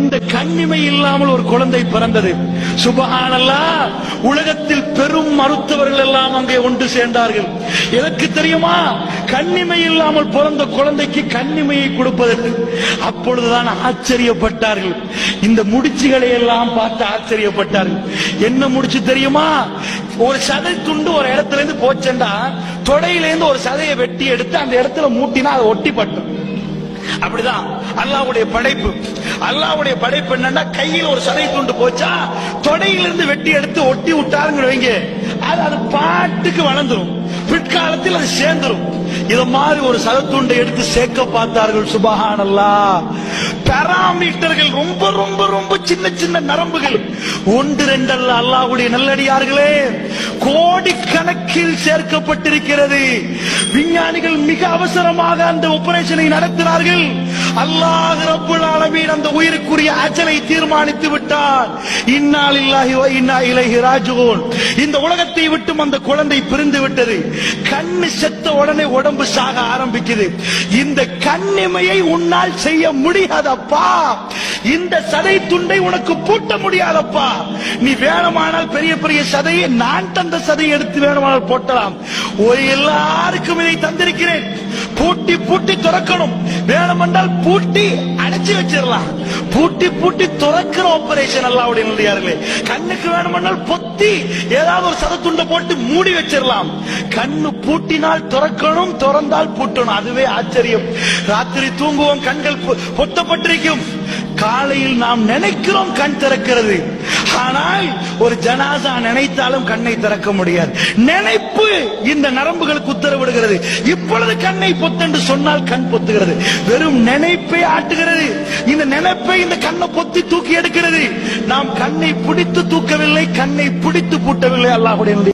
இந்த கண்ணிமை இல்லாமல் ஒரு குழந்தை பிறந்தது. சுப்ஹானல்லாஹ். உலகத்தில் பெரும் மருத்துவர்கள் எல்லாம் அங்கே ஒன்று சேர்ந்தார்கள். எனக்கு தெரியுமா, கண்ணிமை இல்லாமல் பிறந்த குழந்தைக்கு கண்ணிமையை கொடுப்பதற்கு. அப்பொழுதுதான் ஆச்சரியப்பட்டார்கள். இந்த முடிச்சுகளை எல்லாம் பார்த்து ஆச்சரியப்பட்டார்கள். என்ன முடிச்சு தெரியுமா? ஒரு சதை துண்டு ஒரு இடத்துல இருந்து போச்சேண்டா, தொடையிலேருந்து ஒரு சதையை வெட்டி எடுத்து அந்த இடத்துல மூட்டினா அதை ஒட்டி பட்டும். அப்படிதான் அல்லாஹ்வுடைய படைப்பு. அல்லாஹ்வுடைய படைப்பு என்னன்னா, கையில் ஒரு சதை துண்டு போச்சா தொடையிலிருந்து வெட்டி எடுத்து ஒட்டி விட்டாருங்க வைங்க, அது பாட்டுக்கு வளர்ந்துரும். பிற்காலத்தில் அது சேர்ந்துரும். இத மாதிரி ஒரு சதத்துண்டை எடுத்து சேர்க்க பார்த்தார்கள். சுப்ஹானல்லாஹ். பாராமீட்டர்கள் ரொம்ப ரொம்ப ரொம்ப சின்ன சின்ன நரம்புகள், ஒன்று ரெண்டல்ல அல்லாஹ்வுடைய நல்லடியார்களே, கோடிக்கணக்கில் சேர்க்கப்பட்டிருக்கிறது. விஞ்ஞானிகள் மிக அவசரமாக அந்த ஆபரேஷனை நடத்தினார்கள். அல்லாஹ் ரப்புல் ஆலமீன் அந்த உயிருக்குரிய அஜலை தீர்மானித்து விட்டார். இன்னா லில்லாஹி வ இன்னா இலைஹி ராஜிஊன். இந்த உலகத்தை விட்டும் அந்த குழந்தை பிரிந்து விட்டது. கண்ணு செத்த உடனே உடம்பு சாக ஆரம்பிக்குது. இந்த கண்ணிமையை உன்னால் செய்ய முடியாதப்பா. இந்த சதை துண்டை உனக்கு பூட்ட முடியாதப்பா. நீ வேணுமானால் பெரிய பெரிய சதையை நான் தந்த சதையை எடுத்து வேணுமானால் போட்டலாம். ஒரு எல்லாருக்கும் இதை தந்திருக்கிறேன். பூட்டி பூட்டி திறக்கணும், வேணுமென்றால் பூட்டி அடைச்சு வச்சிடலாம். பூட்டி பூட்டி திறக்கிற ஆபரேஷன் அல்லாஹ்வுடைய நல்லடியார்களே. கண்ணுக்கு வேணுமென்றால் பொத்தி ஏதாவது ஒரு சதத்துண்டை போட்டு மூடி வச்சிடலாம். கண்ணு பூட்டினால் திறக்கணும், திறந்தால் பூட்டணும். அதுவே ஆச்சரியம். ராத்திரி தூங்குவோம், கண்கள் பொத்தப்பட்டிருக்கும். காலையில் நாம் நினைக்கிறோம் கண் திறக்கிறது. ஆனால் ஒரு ஜனாசா நினைத்தாலும் கண்ணை திறக்க முடியாது. நினைப்பு இந்த நரம்புகளுக்கு உத்தரவிடுகிறது. இப்பொழுது கண்ணை பொத்தென்று சொன்னால் கண் பொத்துகிறது. வெறும் நினைப்பை ஆட்டுகிறது. இந்த நினைப்பை இந்த கண்ணை பொத்தி தூக்கி எடுக்கிறது. நாம் கண்ணை பிடித்து தூக்கவில்லை, கண்ணை பிடித்து பூட்டவில்லை. அல்லாஹ்வுடைய